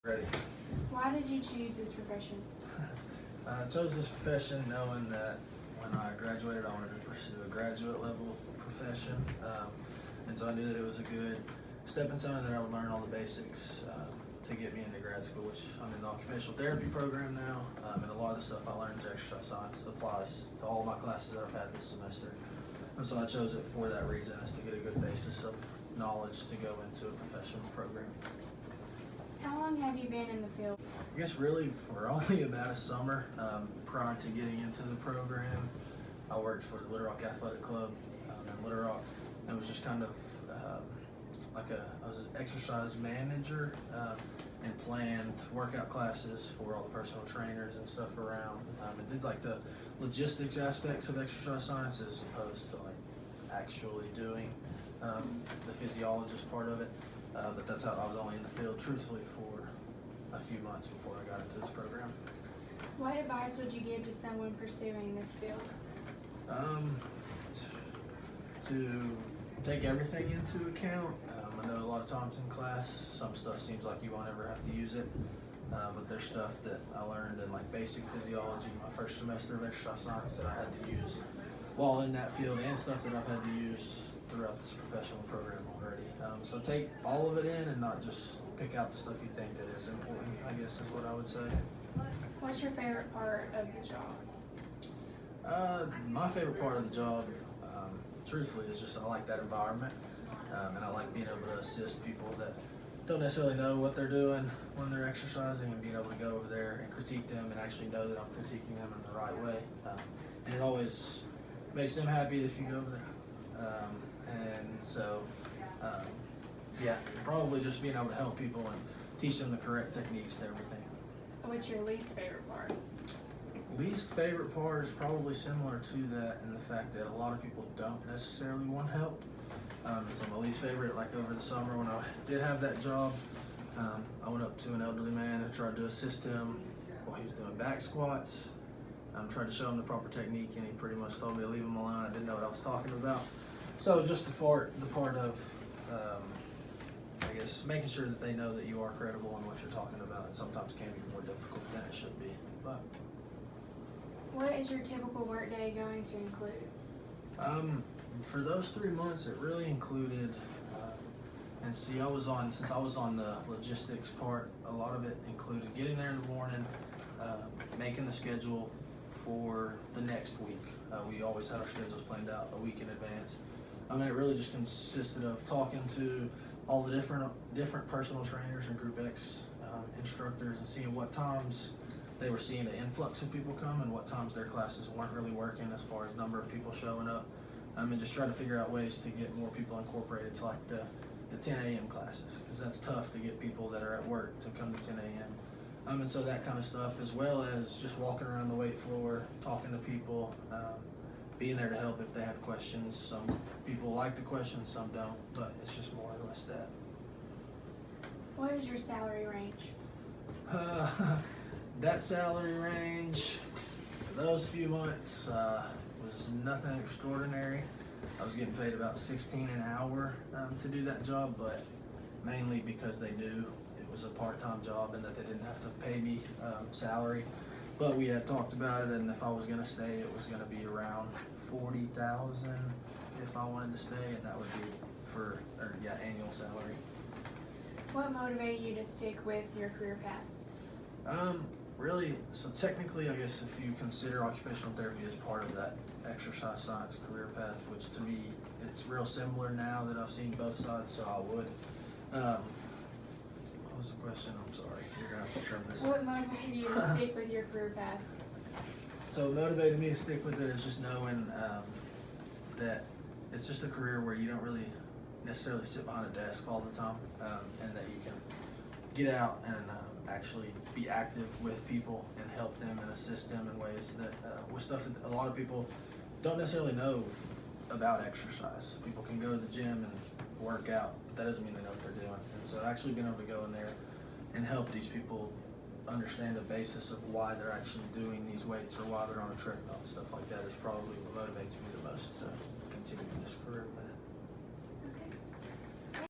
Ready. Why did you choose this profession? I chose this profession knowing that when I graduated, I wanted to pursue a graduate level profession. And so I knew that it was a good stepping stone and that I would learn all the basics to get me into grad school, which I'm in the occupational therapy program now. And a lot of the stuff I learned in exercise science applies to all my classes that I've had this semester. And so I chose it for that reason, is to get a good basis of knowledge to go into a professional program. How long have you been in the field? I guess really for only about a summer. Prior to getting into the program, I worked for the Little Rock Athletic Club in Little Rock. And it was just kind of I was an exercise manager and planned workout classes for all the personal trainers and stuff around. And did like the logistics aspects of exercise science as opposed to like actually doing the physiologist part of it. But that's how I was only in the field truthfully for a few months before I got into this program. What advice would you give to someone pursuing this field? To take everything into account. I know a lot of times in class, some stuff seems like you won't ever have to use it, but there's stuff that I learned in like basic physiology my first semester of exercise science that I had to use while in that field, and stuff that I've had to use throughout this professional program already. So take all of it in and not just pick out the stuff you think that is important, I guess is what I would say. What's your favorite part of the job? My favorite part of the job, truthfully, is just I like that environment, and I like being able to assist people that don't necessarily know what they're doing when they're exercising, and being able to go over there and critique them and actually know that I'm critiquing them in the right way. And it always makes them happy if you go over there. And so, yeah, probably just being able to help people and teach them the correct techniques to everything. What's your least favorite part? Least favorite part is probably similar to that in the fact that a lot of people don't necessarily want help. So my least favorite, like over the summer when I did have that job, I went up to an elderly man and tried to assist him while he was doing back squats. Tried to show him the proper technique, and he pretty much told me to leave him alone. I didn't know what I was talking about. So just the part of, I guess, making sure that they know that you are credible in what you're talking about, and sometimes can be more difficult than it should be. But what is your typical workday going to include? For those 3 months, it really included, and see, since I was on the logistics part, a lot of it included getting there in the morning, making the schedule for the next week. We always had our schedules planned out a week in advance. It really just consisted of talking to all the different personal trainers and Group X instructors and seeing what times they were seeing an influx of people come and what times their classes weren't really working as far as number of people showing up. And just try to figure out ways to get more people incorporated to like the 10 a.m. classes, because that's tough to get people that are at work to come to 10 a.m. And so that kind of stuff, as well as just walking around the weight floor, talking to people, being there to help if they have questions. Some people like the questions, some don't, but it's just more or less that. What is your salary range? That salary range for those few months was nothing extraordinary. I was getting paid about $16 an hour to do that job, but mainly because they knew it was a part-time job and that they didn't have to pay me salary. But we had talked about it, and if I was going to stay, it was going to be around $40,000 if I wanted to stay, and that would be for annual salary. What motivated you to stick with your career path? Really, so technically, I guess if you consider occupational therapy as part of that exercise science career path, which to me, it's real similar now that I've seen both sides, so I would. What was the question? I'm sorry. You're going to have to trim this. What motivated you to stick with your career path? So motivated me to stick with it is just knowing that it's just a career where you don't really necessarily sit behind a desk all the time, and that you can get out and actually be active with people and help them and assist them in ways that with stuff that a lot of people don't necessarily know about exercise. People can go to the gym and work out, but that doesn't mean they know what they're doing. And so actually being able to go in there and help these people understand the basis of why they're actually doing these weights or why they're on a treadmill and stuff like that is probably what motivates me the most to continue this career path.